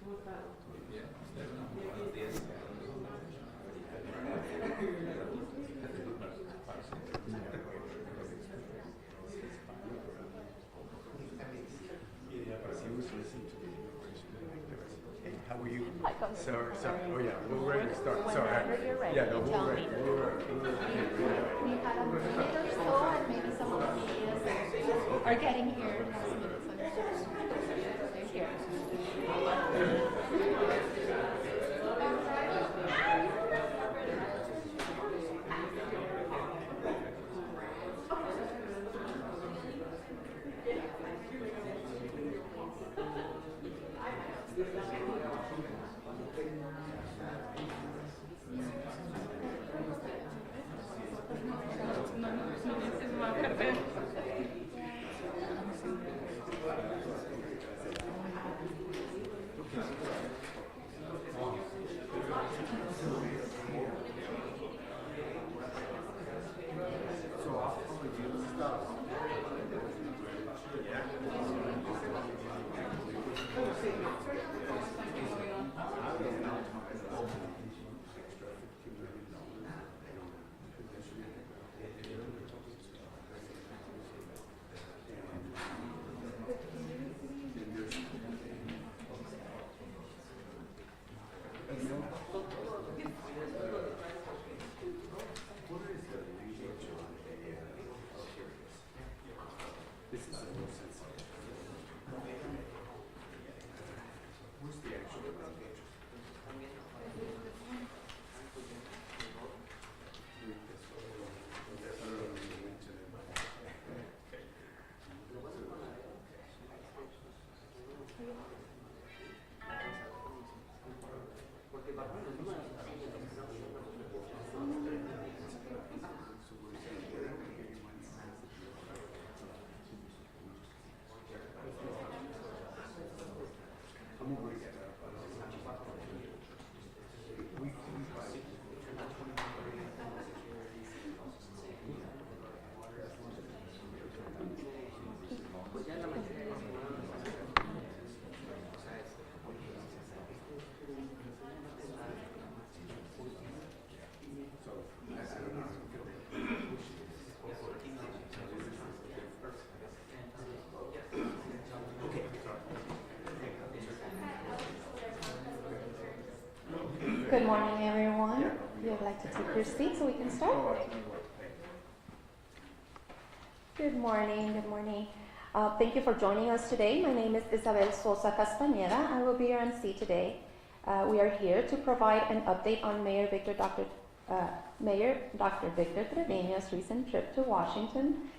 How were you? Sorry. Oh yeah, we're ready to start. Sorry. Whenever you're ready, Yeah, no, tell we're ready. me. We're ready. We had a minute or so, and maybe some of the media are getting here. They're here. Good morning, everyone. If you'd like to take your seat so we can start. Good morning. Thank you for joining us today. My name is Isabel Sosa Castañeda. I will be your MC today. We are here to provide an update on Mayor Dr. Victor Treviño's recent trip to Washington,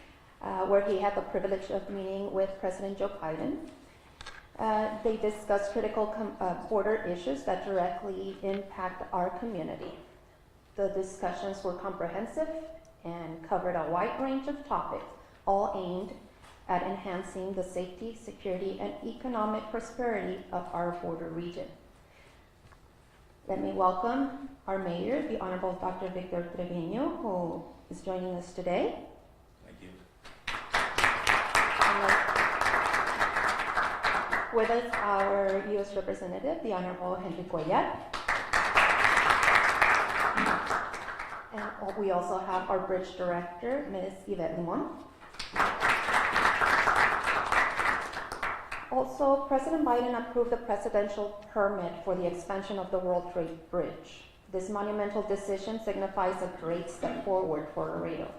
where he had the privilege of meeting with President Joe Biden. They discussed critical border issues that directly impact our community. The discussions were comprehensive and covered a wide range of topics, all aimed at enhancing the safety, security, and economic prosperity of our border region. Let me welcome our mayor, the Honorable Dr. Victor Treviño, who is joining us today. Thank you. With us, our U.S. Representative, the Honorable Henry Cuellar. And we also have our Bridge Director, Ms. Yvette Limon. Also, President Biden approved the presidential permit for the expansion of the World Trade Bridge. This monumental decision signifies a great step forward for Laredo,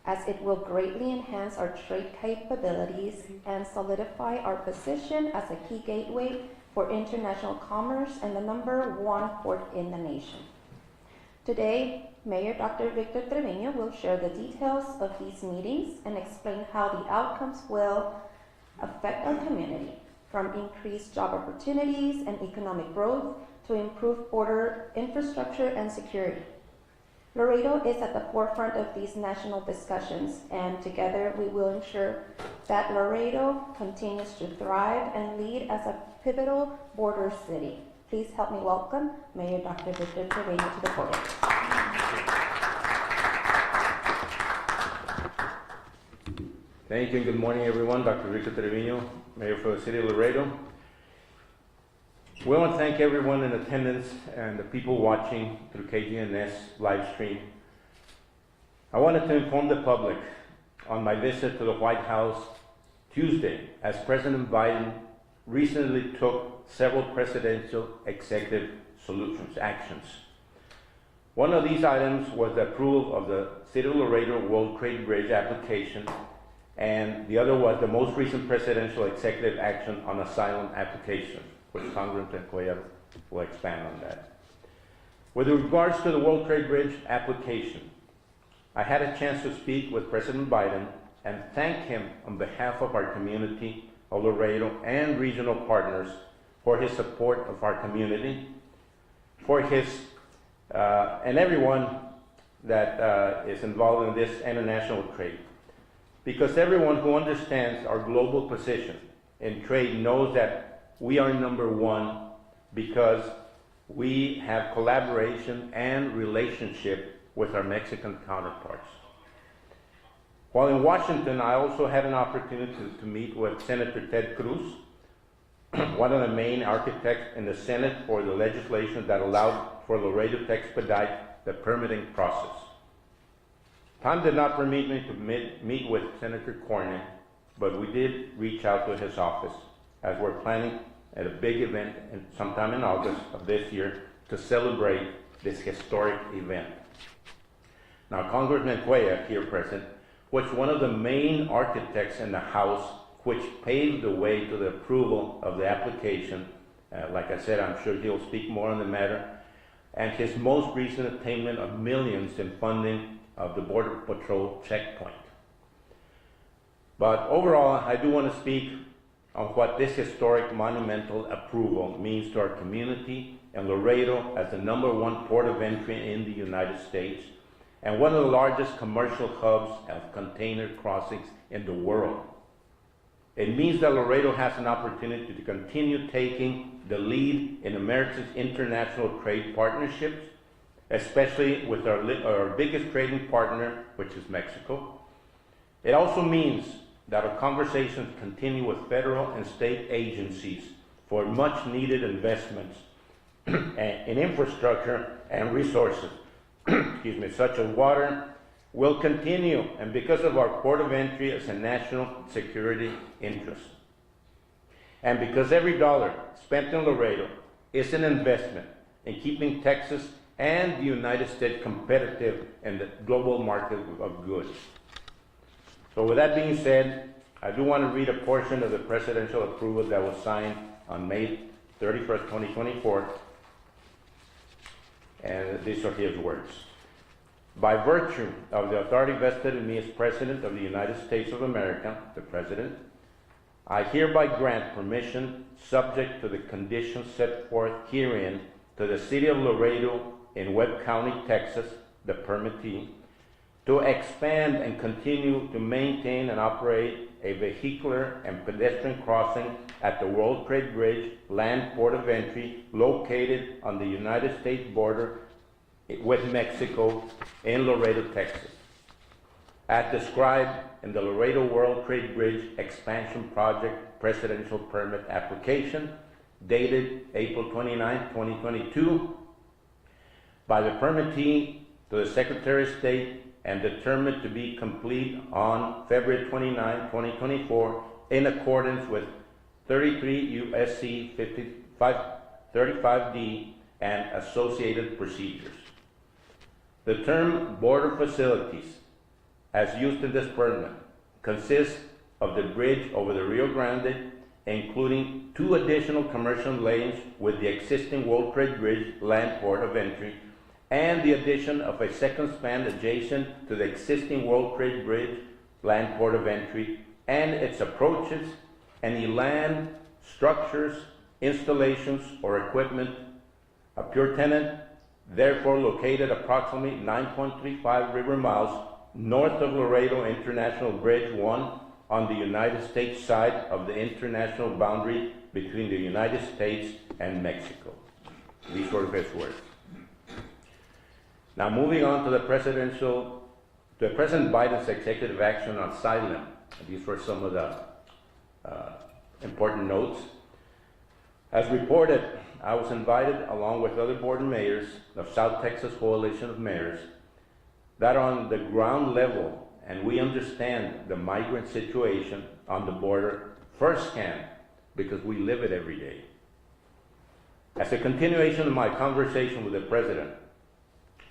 as it will greatly enhance our trade capabilities and solidify our position as a key gateway for international commerce and the #1 port in the nation. Today, Mayor Dr. Victor Treviño will share the details of these meetings and explain how the outcomes will affect our community, from increased job opportunities and economic growth to improved border infrastructure and security. Laredo is at the forefront of these national discussions, and together we will ensure that Laredo continues to thrive and lead as a pivotal border city. Please help me welcome Mayor Dr. Victor Treviño to the podium. Thank you and good morning, everyone. Dr. Victor Treviño, Mayor for the City of Laredo. We want to thank everyone in attendance and the people watching through KGNS live stream. I wanted to inform the public on my visit to the White House Tuesday, as President Biden recently took several presidential executive actions. One of these items was the approval of the City of Laredo World Trade Bridge application, and the other was the most recent presidential executive action on asylum application, which Congressman Cuellar will expand on that. With regards to the World Trade Bridge application, I had a chance to speak with President Biden and thank him on behalf of our community of Laredo and regional partners for his support of our community, for his and everyone that is involved in this international trade. Because everyone who understands our global position in trade knows that we are number one because we have collaboration and relationship with our Mexican counterparts. While in Washington, I also had an opportunity to meet with Senator Ted Cruz, one of the main architects in the Senate for the legislation that allowed for Laredo to expedite the permitting process. Time did not permit me to meet with Senator Cornyn, but we did reach out to his office as we're planning at a big event sometime in August of this year to celebrate this historic event. Now, Congressman Cuellar, here present, was one of the main architects in the House which paved the way to the approval of the application. Like I said, I'm sure he'll speak more on the matter, and his most recent attainment of millions in funding of the Border Patrol checkpoint. But overall, I do want to speak on what this historic monumental approval means to our community and Laredo as the #1 port of entry in the United States and one of the largest commercial hubs of container crossings in the world. It means that Laredo has an opportunity to continue taking the lead in America's international trade partnerships, especially with our biggest trading partner, which is Mexico. It also means that our conversations continue with federal and state agencies for much needed investments in infrastructure and resources, such as water, will continue, and because of our port of entry as a national security interest. And because every dollar spent in Laredo is an investment in keeping Texas and the United States competitive in the global market of goods. So with that being said, I do want to read a portion of the presidential approval that was signed on May 31st, 2024. And these are his words. By virtue of the authority vested in me as President of the United States of America, the President, I hereby grant permission, subject to the conditions set forth herein, to the City of Laredo in Webb County, Texas, the permittee, to expand and continue to maintain and operate a vehicular and pedestrian crossing at the World Trade Bridge land port of entry located on the United States border with Mexico in Laredo, Texas, as described in the Laredo World Trade Bridge Expansion Project Presidential Permit Application, dated April 29, 2022, by the permittee to the Secretary of State and determined to be complete on February 29, 2024, in accordance with 33 U.S.C. 35D and associated procedures. The term border facilities, as used in this permit, consists of the bridge over the Rio Grande, including 2 additional commercial lanes with the existing World Trade Bridge land port of entry, and the addition of a second span adjacent to the existing World Trade Bridge land port of entry, and its approaches, any land, structures, installations, or equipment, a pure tenant, therefore located approximately 9.35 river miles north of Laredo International Bridge 1 on the United States side of the international boundary between the United States and Mexico. These were his words. Now moving on to President Biden's executive action on asylum. These were some of the important notes. As reported I was invited, along with other board mayors of South Texas Coalition of Mayors, that on the ground level, and we understand the migrant situation on the border firsthand because we live it every day. As a continuation of my conversation with the President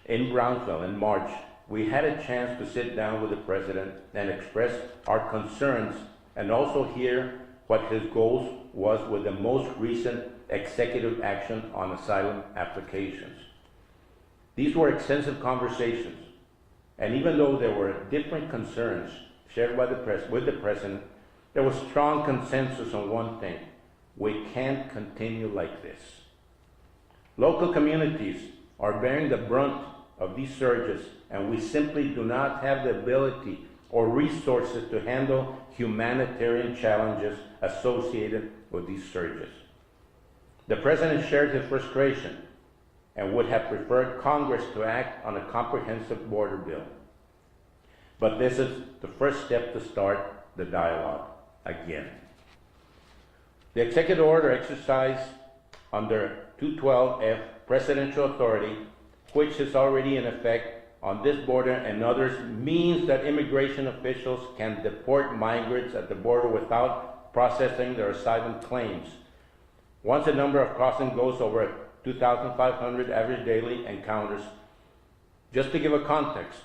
in Brownsville in March, we had a chance to sit down with the President and express our concerns and also hear what his goals was with the most recent executive action on asylum applications. These were extensive conversations, and even though there were different concerns shared by with the President, there was strong consensus on one thing: we can't continue like this. Local communities are bearing the brunt of these surges, and we simply do not have the ability or resources to handle humanitarian challenges associated with these surges. The President shared his frustration and would have preferred Congress to act on a comprehensive border bill. But this is the first step to start the dialogue again. The executive order exercised under 212F presidential authority, which is already in effect on this border and others, means that immigration officials can deport migrants at the border without processing their asylum claims. Once the number of crossings goes over 2,500 average daily encounters, just to give a context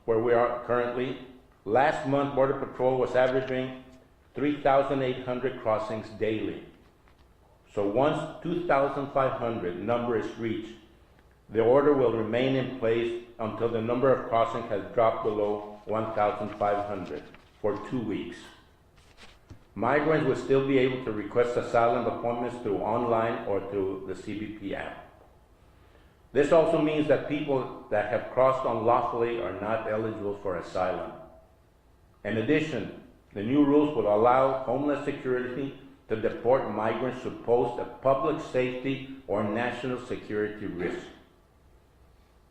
where we are currently, last month Border Patrol was averaging 3,800 crossings daily. So once 2,500 number is reached, the order will remain in place until the number of crossings has dropped below 1,500 for 2 weeks. Migrants will still be able to request asylum appointments through online or through the CBP app. This also means that people that have crossed unlawfully are not eligible for asylum. In addition, the new rules will allow Homeland Security to deport migrants who pose a public safety or national security risk.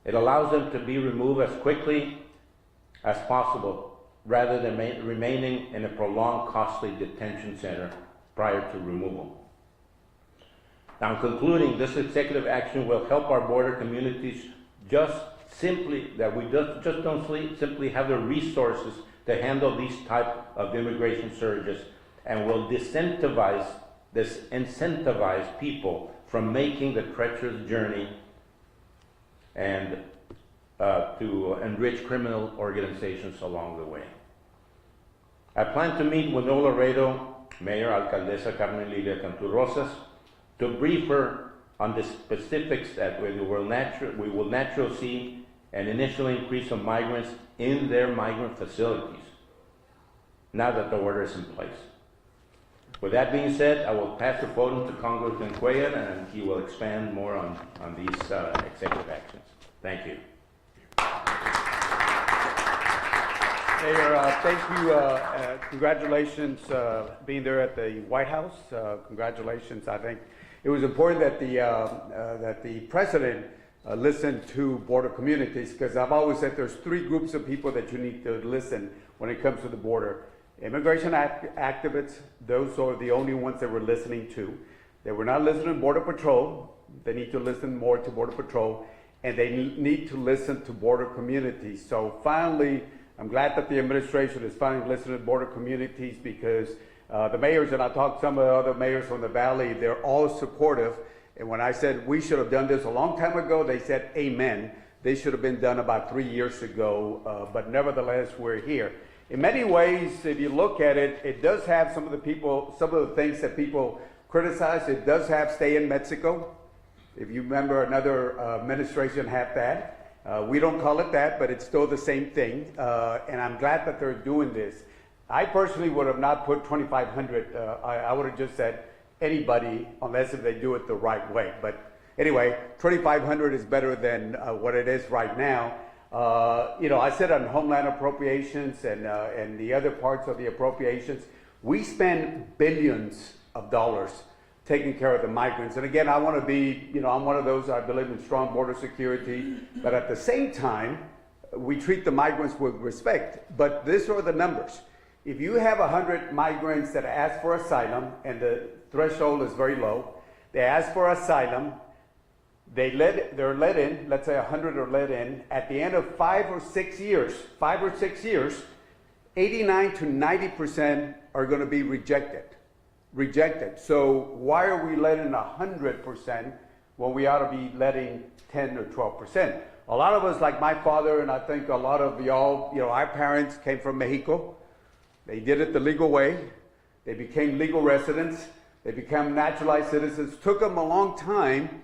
It allows them to be removed as quickly as possible rather than remaining in a prolonged, costly detention center prior to removal. Now, in concluding, this executive action will help our border communities just simply don't simply have the resources to handle these type of immigration surges, and will incentivize people from making the treacherous journey and to enrich criminal organizations along the way. I plan to meet with Laredo Mayor Alcaldesa Carmen Lilia Cantu Rosas to brief her on the specifics that we will naturally see an initial increase of migrants in their migrant facilities now that the order is in place. With that being said, I will pass the podium to Congressman Cuellar, and he will expand more on these executive actions. Thank you. Mayor, thank you. Congratulations being there at the White House. Congratulations. I think it was important that the President listen to border communities, because I've always said there's 3 groups of people that you need to listen when it comes to the border. Immigration activists, those are the only ones that we're listening to. They were not listening to Border Patrol. They need to listen more to Border Patrol, and they need to listen to border communities. So finally, I'm glad that the administration is finally listening to border communities, because the mayors, and I talked to some of the other mayors from the Valley, they're all supportive. And when I said we should have done this a long time ago, they said amen. They should have been done about 3 years ago, but nevertheless, we're here. In many ways, if you look at it, it does have some of the things that people criticize. It does have stay in Mexico. If you remember, another administration had that. We don't call it that, but it's still the same thing. And I'm glad that they're doing this. I personally would have not put 2,500. I would have just said anybody, unless if they do it the right way. But anyway, 2,500 is better than what it is right now. I said on Homeland Appropriations and the other parts of the appropriations, we spend billions of dollars taking care of the migrants. And again, I want to be, I'm one of those, I believe in strong border security, but at the same time, we treat the migrants with respect. But these are the numbers. If you have 100 migrants that ask for asylum and the threshold is very low, They ask for asylum. They're let in, let's say 100 are let in. At the end of 5 or 6 years, 89 to 90% are going to be rejected. So why are we letting 100% when we ought to be letting 10 or 12%? A lot of us, like my father, and I think a lot of y'all, our parents came from Mexico. They did it the legal way. They became legal residents. They became naturalized citizens. Took them a long time,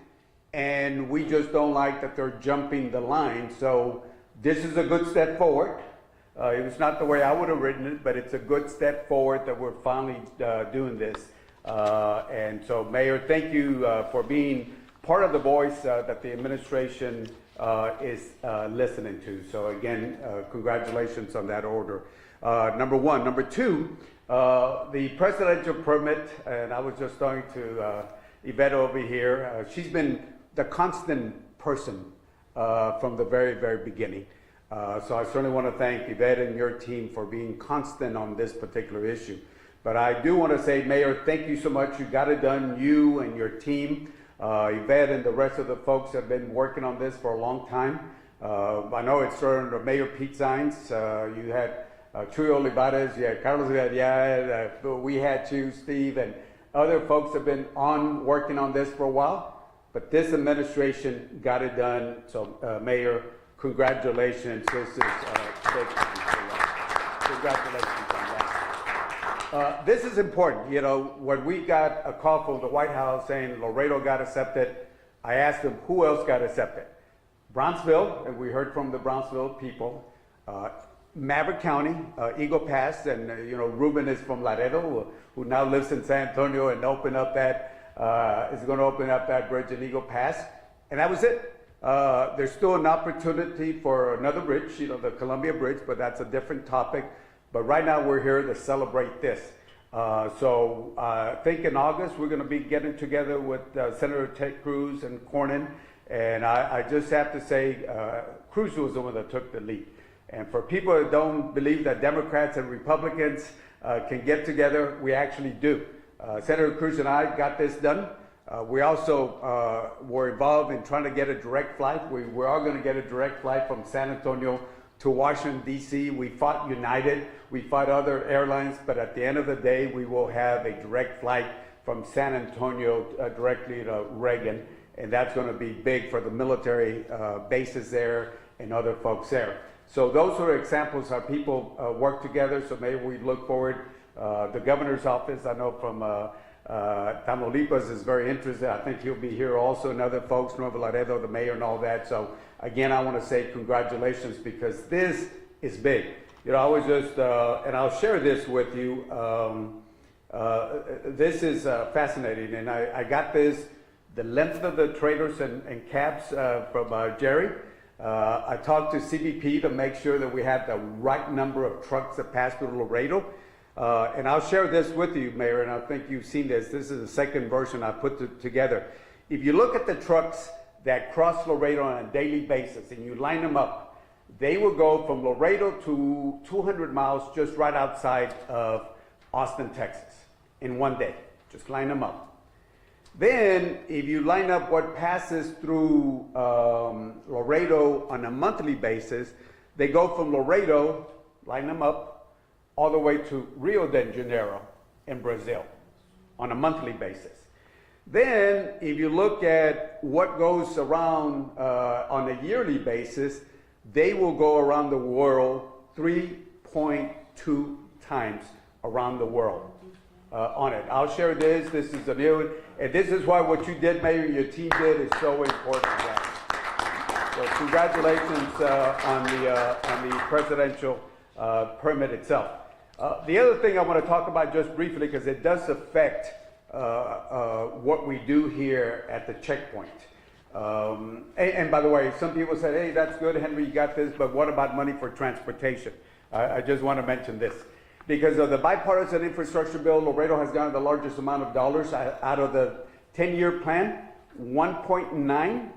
and we just don't like that they're jumping the line. So this is a good step forward. It was not the way I would have written it, but it's a good step forward that we're finally doing this. And so, Mayor, thank you for being part of the voice that the administration is listening to. So again, congratulations on that order. Number one. Number two, the presidential permit, and I was just talking to Yvette over here. She's been the constant person from the very, very beginning. So I certainly want to thank Yvette and your team for being constant on this particular issue. But I do want to say, Mayor, thank you so much. You got it done, you and your team. Yvette and the rest of the folks have been working on this for a long time. I know it started under Mayor Pete Zines. You had Chuy Olivares, you had Carlos Villarreal, we had you, Steve, and other folks have been working on this for a while. But this administration got it done. So, Mayor, congratulations. This is big time for you. Congratulations on that. This is important. When we got a call from the White House saying Laredo got accepted, I asked them who else got accepted. Brownsville, and we heard from the Brownsville people. Maverick County, Eagle Pass, and Ruben is from Laredo, who now lives in San Antonio and is going to open up that bridge in Eagle Pass. And that was it. There's still an opportunity for another bridge, the Columbia Bridge, but that's a different topic. But right now we're here to celebrate this. So I think in August we're going to be getting together with Senator Ted Cruz and Cornyn. And I just have to say, Cruz was the one that took the lead. And for people that don't believe that Democrats and Republicans can get together, we actually do. Senator Cruz and I got this done. We also were involved in trying to get a direct flight. We are going to get a direct flight from San Antonio to Washington, D.C. We fought United. We fought other airlines. But at the end of the day, we will have a direct flight from San Antonio directly to Reagan. And that's going to be big for the military bases there and other folks there. So those are examples how people work together. So maybe we look forward. The governor's office, I know from Tamaulipas is very interested. I think he'll be here also, and other folks, Nuevo Laredo, the mayor and all that. So again, I want to say congratulations because this is big. I was just, and I'll share this with you. This is fascinating, and I got this, the length of the trailers and cabs from Jerry. I talked to CBP to make sure that we had the right number of trucks that pass through Laredo. And I'll share this with you, Mayor, and I think you've seen this. This is the second version I put together. If you look at the trucks that cross Laredo on a daily basis and you line them up, they will go from Laredo to 200 miles just right outside of Austin, Texas in one day. Just line them up. Then, if you line up what passes through Laredo on a monthly basis, they go from Laredo, line them up, all the way to Rio de Janeiro in Brazil on a monthly basis. Then, if you look at what goes around on a yearly basis, they will go around the world 3.2 times around the world on it. I'll share this. This is a new, and this is why what you did, Mayor, your team did is so important. So congratulations on the presidential permit itself. The other thing I want to talk about just briefly, because it does affect what we do here at the checkpoint. And by the way, some people said, hey, that's good, Henry, you got this, but what about money for transportation? I just want to mention this. Because of the bipartisan infrastructure bill, Laredo has gotten the largest amount of dollars out of the 10-year plan, $1.9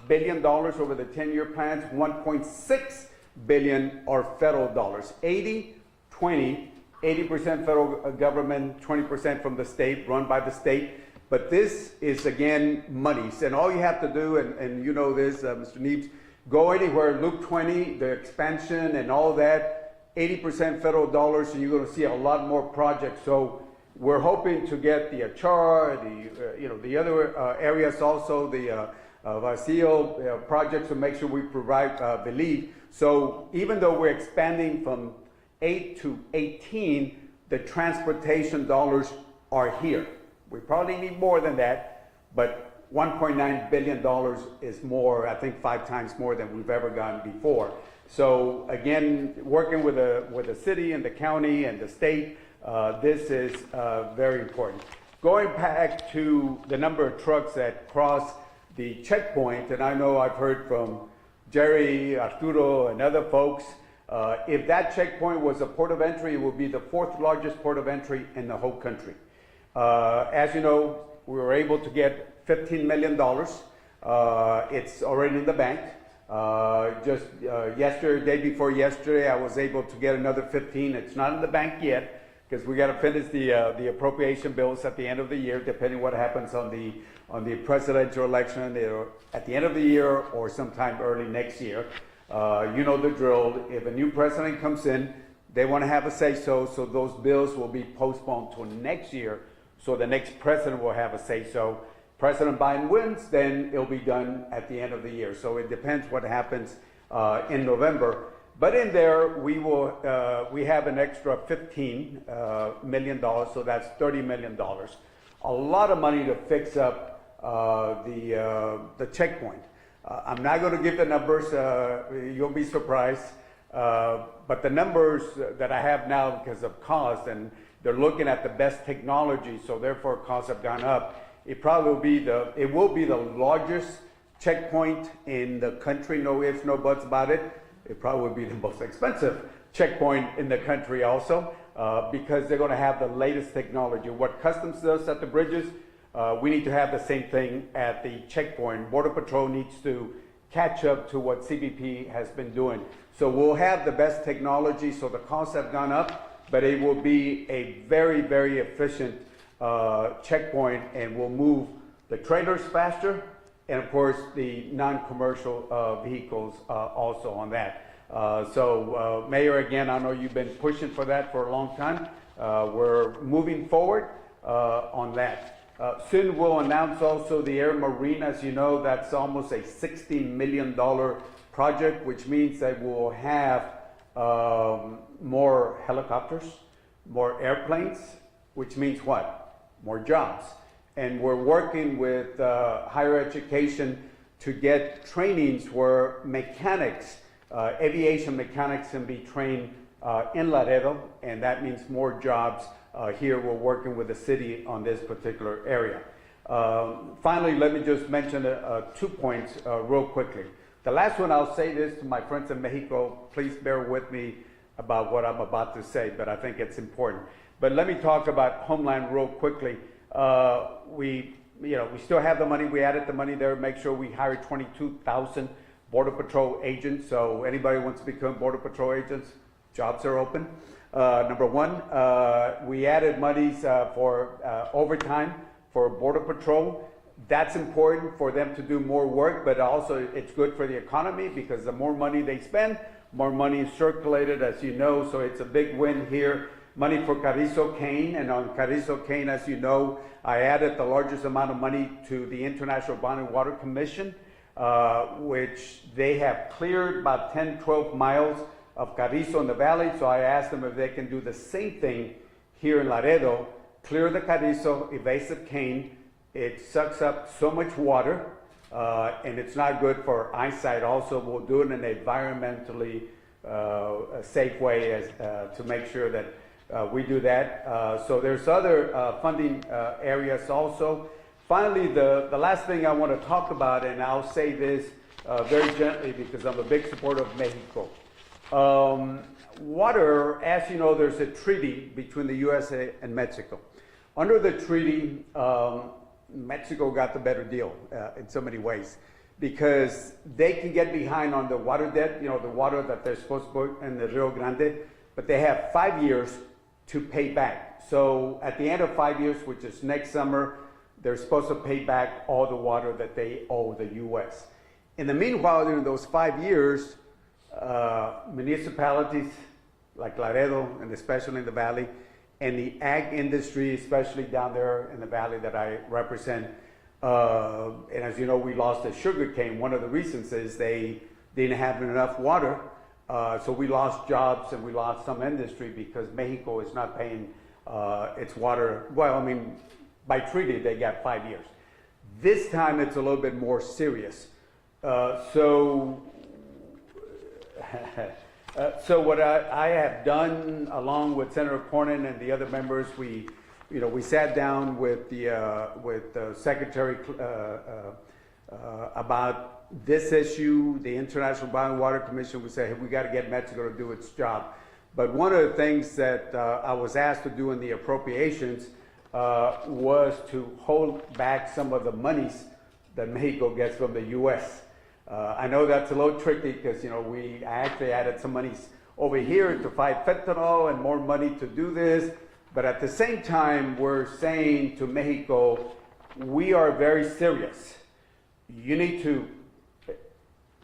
billion over the 10-year plans, $1.6 billion are federal dollars, 80-20, 80% federal government, 20% from the state, run by the state. But this is, again, monies. And all you have to do, and you know this, Mr. Neebs, go anywhere, Loop 20, the expansion and all that, 80% federal dollars, and you're going to see a lot more projects. So we're hoping to get the Achar, the other areas also, the Vacío projects to make sure we provide relief. So even though we're expanding from 8 to 18, the transportation dollars are here. We probably need more than that, but $1.9 billion is more, I think 5 times more than we've ever gotten before. So again, working with the city and the county and the state, this is very important. Going back to the number of trucks that cross the checkpoint, and I know I've heard from Jerry, Arturo, and other folks, if that checkpoint was a port of entry, it would be the 4th largest port of entry in the whole country. As you know, we were able to get $15 million. It's already in the bank. Just yesterday, day before yesterday, I was able to get another 15. It's not in the bank yet because we got to finish the appropriation bills at the end of the year, depending what happens on the presidential election at the end of the year or sometime early next year. You know the drill. If a new president comes in, they want to have a say-so, so those bills will be postponed to next year, so the next president will have a say-so. President Biden wins, then it'll be done at the end of the year. So it depends what happens in November. But in there, we have an extra $15 million, so that's $30 million. A lot of money to fix up the checkpoint. I'm not going to give the numbers. You'll be surprised. But the numbers that I have now because of cost, and they're looking at the best technology, so therefore costs have gone up. It will be the largest checkpoint in the country, no ifs, no buts about it. It probably will be the most expensive checkpoint in the country also, because they're going to have the latest technology. What Customs does at the bridges, we need to have the same thing at the checkpoint. Border Patrol needs to catch up to what CBP has been doing. So we'll have the best technology, so the costs have gone up, but it will be a very, very efficient checkpoint, and will move the trailers faster, and of course the non-commercial vehicles also on that. So Mayor, again, I know you've been pushing for that for a long time. We're moving forward on that. Soon we'll announce also the Air Marine. As you know, that's almost a $16 million project, which means that we'll have more helicopters, more airplanes, which means what? More jobs. And we're working with higher education to get trainings where mechanics, aviation mechanics can be trained in Laredo, and that means more jobs here. We're working with the city on this particular area. Finally, let me just mention 2 points real quickly. The last one, I'll say this to my friends in Mexico, please bear with me about what I'm about to say, but I think it's important. But let me talk about Homeland real quickly. We still have the money. We added the money there. Make sure we hired 22,000 Border Patrol agents. So anybody who wants to become Border Patrol agents, jobs are open. Number one, we added monies for overtime for Border Patrol. That's important for them to do more work, but also it's good for the economy because the more money they spend, more money is circulated, as you know. So it's a big win here. Money for Carrizo Cane, and on Carrizo Cane, as you know, I added the largest amount of money to the International Bond and Water Commission, which they have cleared about 10, 12 miles of Carrizo in the valley. So I asked them if they can do the same thing here in Laredo, clear the Carrizo invasive cane. It sucks up so much water, and it's not good for eyesight. Also, we'll do it in an environmentally safe way to make sure that we do that. So there's other funding areas also. Finally, the last thing I want to talk about, and I'll say this very gently because I'm a big supporter of Mexico. Water, as you know, there's a treaty between the USA and Mexico. Under the treaty, Mexico got the better deal in so many ways because they can get behind on the water debt, the water that they're supposed to put in the Rio Grande, but they have 5 years to pay back. So at the end of 5 years, which is next summer, they're supposed to pay back all the water that they owe the U.S. In the meanwhile, during those 5 years, municipalities like Laredo, and especially in the valley, and the ag industry, especially down there in the valley that I represent, and as you know, we lost the sugar cane. One of the reasons is they didn't have enough water, so we lost jobs and we lost some industry because Mexico is not paying its water. Well, I mean, by treaty, they got 5 years. This time, it's a little bit more serious. So what I have done, along with Senator Cornyn and the other members, we sat down with the Secretary about this issue, the International Body and Water Commission. We said, hey, we got to get Mexico to do its job. But one of the things that I was asked to do in the appropriations was to hold back some of the monies that Mexico gets from the U.S. I know that's a little tricky because, I actually added some monies over here to fight fentanyl and more money to do this. But at the same time, we're saying to Mexico, we are very serious. You need to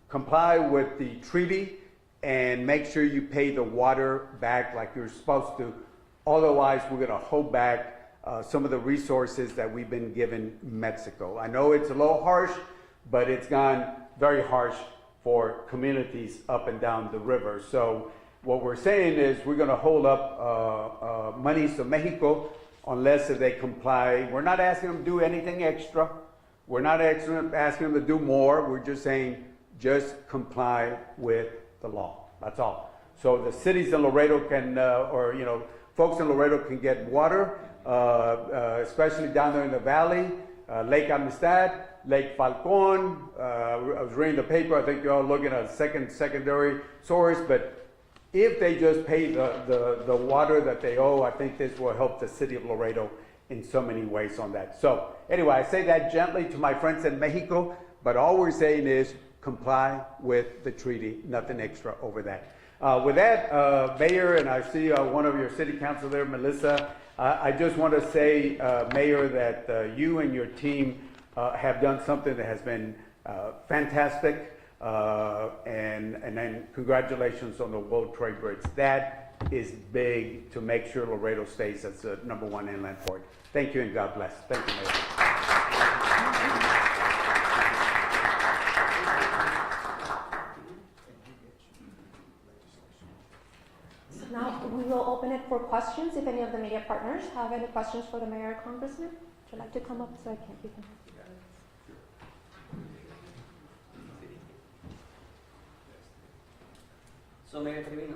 comply with the treaty and make sure you pay the water back like you're supposed to. Otherwise, we're going to hold back some of the resources that we've been giving Mexico. I know it's a little harsh, but it's gone very harsh for communities up and down the river. So what we're saying is we're going to hold up monies to Mexico unless they comply. We're not asking them to do anything extra. We're not asking them to do more. We're just saying just comply with the law. That's all. So the cities in Laredo can, folks in Laredo can get water, especially down there in the valley, Lake Amistad, Lake Falcon. I was reading the paper. I think you're all looking at a secondary source, but if they just pay the water that they owe, I think this will help the city of Laredo in so many ways on that. So anyway, I say that gently to my friends in Mexico, but all we're saying is comply with the treaty, nothing extra over that. With that, Mayor, and I see one of your city council there, Melissa, I just want to say, Mayor, that you and your team have done something that has been fantastic, and then congratulations on the World Trade Bridge. That is big to make sure Laredo stays as the #1 inland port. Thank you and God bless. Thank you, Mayor. Now we will open it for questions. If any of the media partners have any questions for the mayor or congressman, would you like to come up so I can keep them? So Mayor Treviño,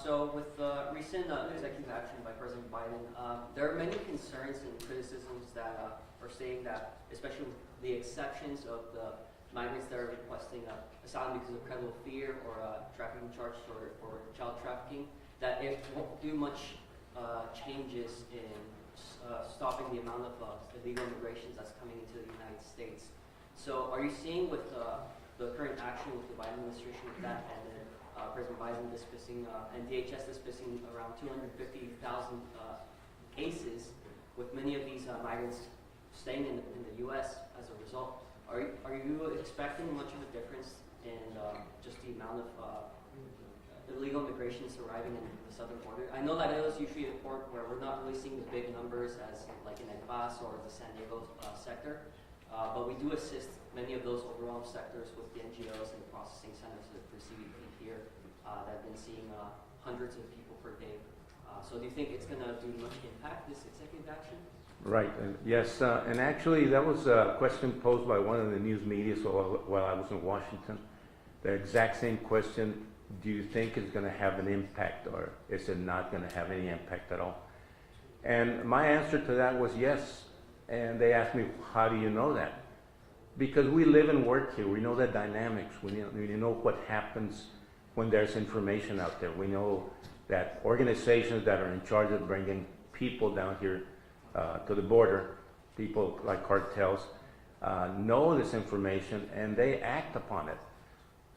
so with recent executive action by President Biden, there are many concerns and criticisms that are saying that, especially with the exceptions of the migrants that are requesting asylum because of credible fear or trafficking charges or child trafficking, that it won't do much changes in stopping the amount of illegal immigration that's coming into the United States. So are you seeing with the current action with the Biden administration with that, and then President Biden dismissing and DHS dismissing around 250,000 cases, with many of these migrants staying in the U.S. as a result? Are you expecting much of a difference in just the amount of illegal immigrants arriving in the southern border? I know that it was usually a port where we're not really seeing the big numbers as like in El Paso or the San Diego sector, but we do assist many of those overwhelmed sectors with the NGOs and the processing centers for CBP here that have been seeing hundreds of people per day. So do you think it's going to do much impact, this executive action? Right, and yes, and actually that was a question posed by one of the news media while I was in Washington. The exact same question: do you think it's going to have an impact, or is it not going to have any impact at all? And my answer to that was yes. And they asked me, how do you know that? Because we live and work here. We know the dynamics. We know what happens when there's information out there. We know that organizations that are in charge of bringing people down here to the border, people like cartels, know this information and they act upon it.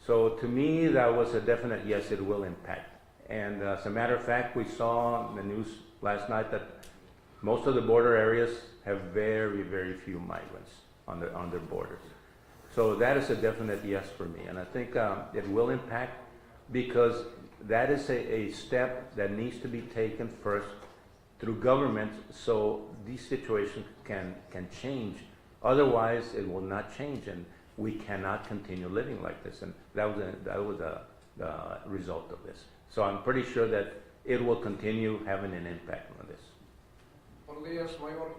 So to me, that was a definite yes, it will impact. And as a matter of fact, we saw in the news last night that Most of the border areas have very, very few migrants on their borders. So that is a definite yes for me, and I think it will impact, because that is a step that needs to be taken first through government, so these situations can change. Otherwise, it will not change, and we cannot continue living like this. And that was the result of this. So I'm pretty sure that it will continue having an impact on this. Buenos días, Mayor.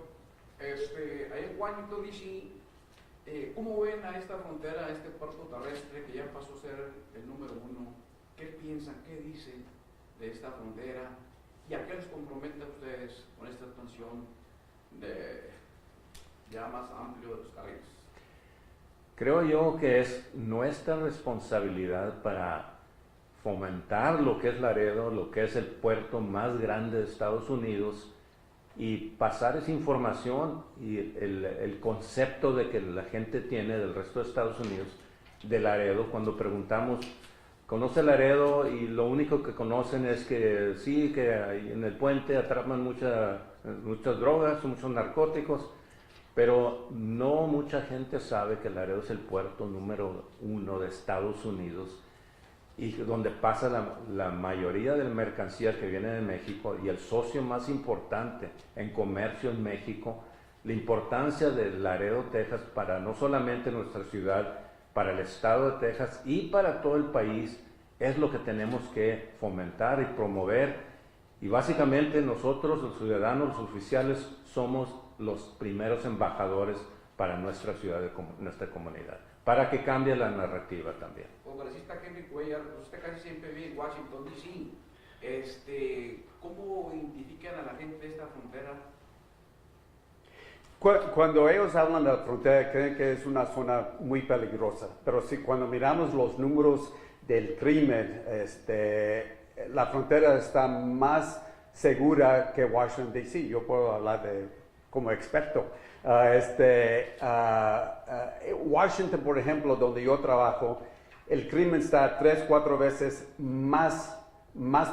Ahí en Washington D.C., ¿cómo ven a esta frontera, a este puerto terrestre que ya pasó a ser el número 1? ¿Qué piensan, qué dicen de esta frontera? ¿Y a qué les compromete a ustedes con esta expansión de ya más amplio de los carriles? Creo yo que es nuestra responsabilidad para fomentar lo que es Laredo, lo que es el puerto más grande de Estados Unidos, y pasar esa información y el concepto de que la gente tiene del resto de Estados Unidos, de Laredo. Cuando preguntamos, ¿conoce Laredo? Y lo único que conocen es que sí, que en el puente atrapan muchas drogas, muchos narcóticos, pero no mucha gente sabe que Laredo es el puerto número 1 de Estados Unidos, y donde pasa la mayoría de la mercancía que viene de México, y el socio más importante en comercio en México. La importancia de Laredo, Texas, para no solamente nuestra ciudad, para el estado de Texas y para todo el país, es lo que tenemos que fomentar y promover. Y básicamente nosotros, los ciudadanos, los oficiales, somos los primeros embajadores para nuestra ciudad, nuestra comunidad, para que cambie la narrativa también. Congresista Henry Cuellar, usted casi siempre vive en Washington D.C. ¿Cómo identifican a la gente de esta frontera? Cuando ellos hablan de la frontera, creen que es una zona muy peligrosa, pero sí, cuando miramos los números del crimen, la frontera está más segura que Washington D.C. Yo puedo hablar como experto. Washington, por ejemplo, donde yo trabajo, el crimen está 3-4 veces más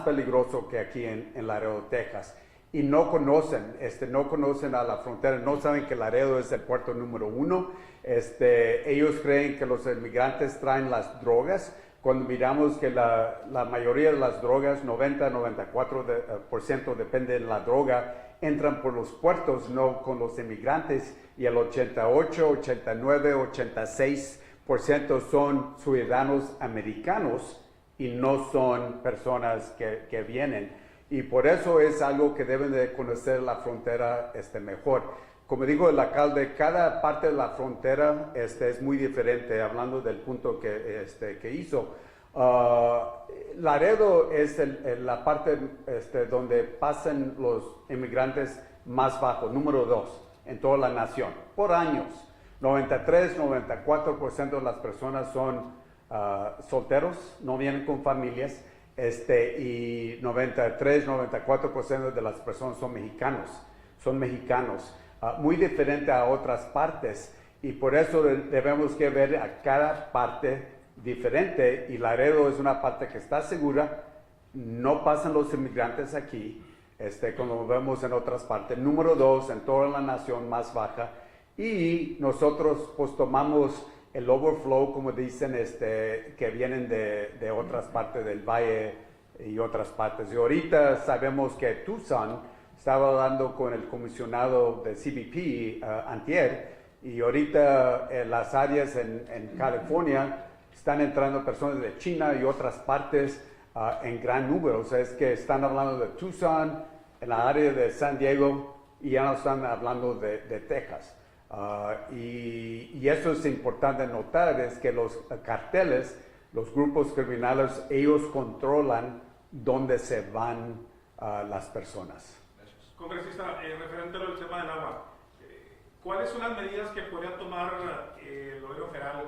peligroso que aquí en Laredo, Texas. Y no conocen a la frontera, no saben que Laredo es el puerto número 1. Ellos creen que los inmigrantes traen las drogas, cuando miramos que la mayoría de las drogas, 90-94% depende de la droga, entran por los puertos, no con los inmigrantes, y el 88, 89, 86% son ciudadanos americanos y no son personas que vienen. Y por eso es algo que deben de conocer la frontera mejor. Como dijo el alcalde, cada parte de la frontera es muy diferente, hablando del punto que hizo. Laredo es la parte donde pasan los inmigrantes más bajo, número 2 en toda la nación, por años. 93-94% de las personas son solteros, no vienen con familias, y 93-94% de las personas son mexicanos, muy diferente a otras partes, y por eso debemos que ver a cada parte diferente, y Laredo es una parte que está segura, no pasan los inmigrantes aquí, como vemos en otras partes. Número 2 en toda la nación, más baja, y nosotros pues tomamos el overflow, como dicen, que vienen de otras partes del valle y otras partes. Y ahorita sabemos que Tucson, estaba hablando con el comisionado de CBP antier, y ahorita en las áreas en California están entrando personas de China y otras partes en gran número. O sea, es que están hablando de Tucson, en la área de San Diego, y ya no están hablando de Texas. Y eso es importante notar, es que los carteles, los grupos criminales, ellos controlan dónde se van las personas. Congresista, referente al tema del agua, ¿cuáles son las medidas que podría tomar el gobierno federal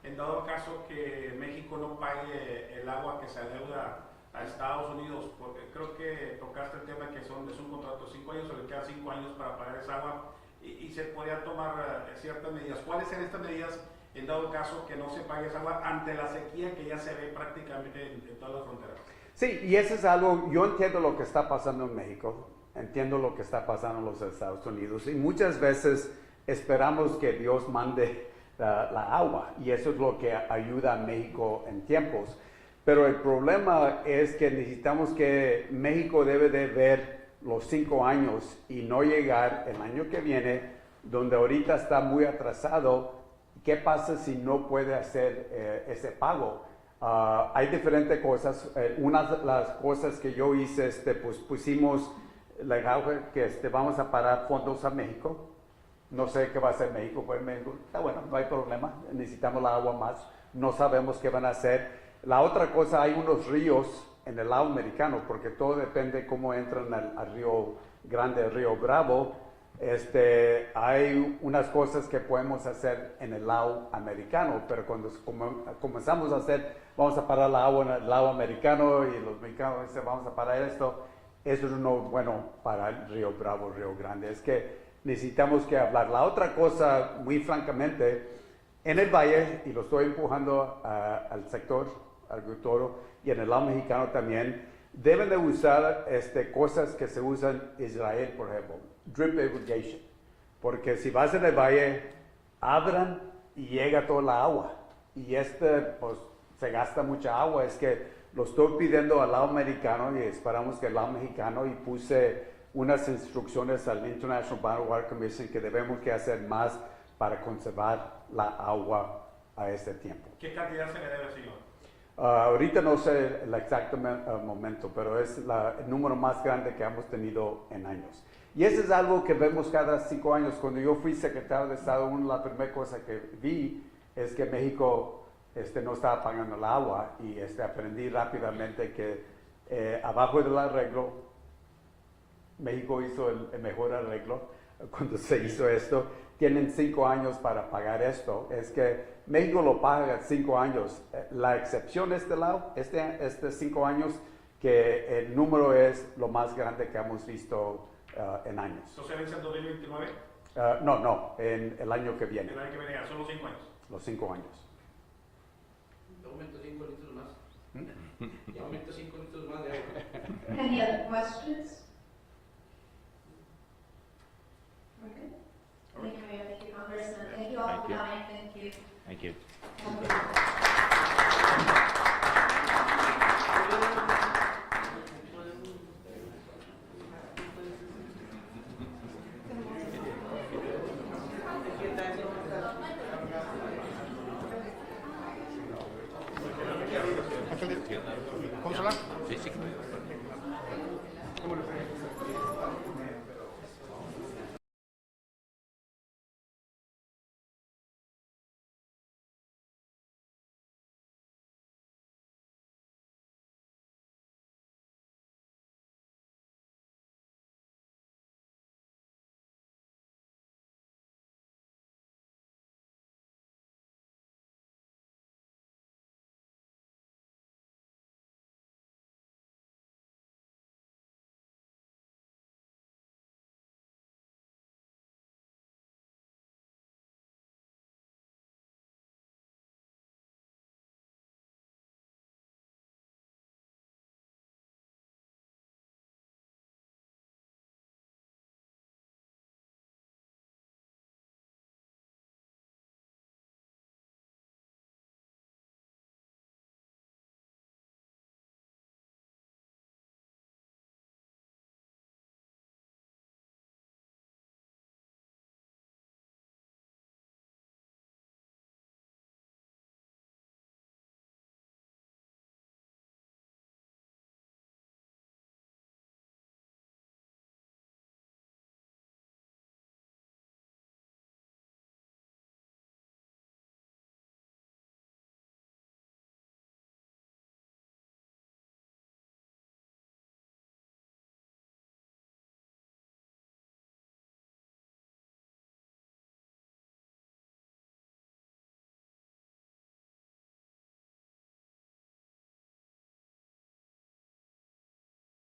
en dado caso que México no pague el agua que se adeuda a Estados Unidos? Porque creo que tocaste el tema que es un contrato de 5 años, o le quedan 5 años para pagar esa agua, y se podría tomar ciertas medidas. ¿Cuáles son estas medidas en dado caso que no se pague esa agua ante la sequía que ya se ve prácticamente en todas las fronteras? Sí, y eso es algo, yo entiendo lo que está pasando en México. entiendo lo que está pasando en los Estados Unidos y muchas veces esperamos que Dios mande la agua y eso es lo que ayuda a México en tiempos. Pero el problema es que necesitamos que México debe de ver los 5 años y no llegar el año que viene, donde ahorita está muy atrasado. ¿Qué pasa si no puede hacer ese pago? Hay diferentes cosas. Una de las cosas que yo hice, pues pusimos que vamos a parar fondos a México. No sé qué va a hacer México, pues México, está bueno, no hay problema, necesitamos la agua más, no sabemos qué van a hacer. La otra cosa, hay unos ríos en el lado americano, porque todo depende cómo entran al río Grande, al río Bravo. Hay unas cosas que podemos hacer en el lado americano, pero cuando comenzamos a hacer, vamos a parar la agua en el lado americano y los mexicanos dicen, vamos a parar esto, eso es no bueno para el río Bravo, río Grande. Es que necesitamos que hablar. La otra cosa, muy francamente, en el valle, y lo estoy empujando al sector agricultor y en el lado mexicano también, deben de usar cosas que se usan en Israel, por ejemplo, drip irrigation, porque si vas en el valle, abran y llega toda la agua, y pues se gasta mucha agua. Es que lo estoy pidiendo al lado americano y esperamos que el lado mexicano, y puse unas instrucciones al International Bottled Water Commission que debemos que hacer más para conservar la agua a este tiempo. ¿Qué cantidad se le debe, señor? Ahorita no sé el exacto momento, pero es el número más grande que hemos tenido en años. Y eso es algo que vemos cada 5 años. Cuando yo fui secretario de Estado, la primera cosa que vi es que México no estaba pagando el agua y aprendí rápidamente que abajo del arreglo, México hizo el mejor arreglo cuando se hizo esto. Tienen 5 años para pagar esto. Es que México lo paga 5 años. La excepción de este lado, 5 años, que el número es lo más grande que hemos visto en años. ¿Eso se vence en 2029? No, en el año que viene. El año que viene, son los 5 años. Los 5 años. Aumenta 5 litros más. Y aumenta 5 litros más de agua. Any other questions? Okay. Thank you, Mayor. Thank you, Congressman. Thank you all Thank for you. coming. Thank you. Thank you. Have a good night. ¿Cómo se llama? Sí, sí. ¿Cómo le fue?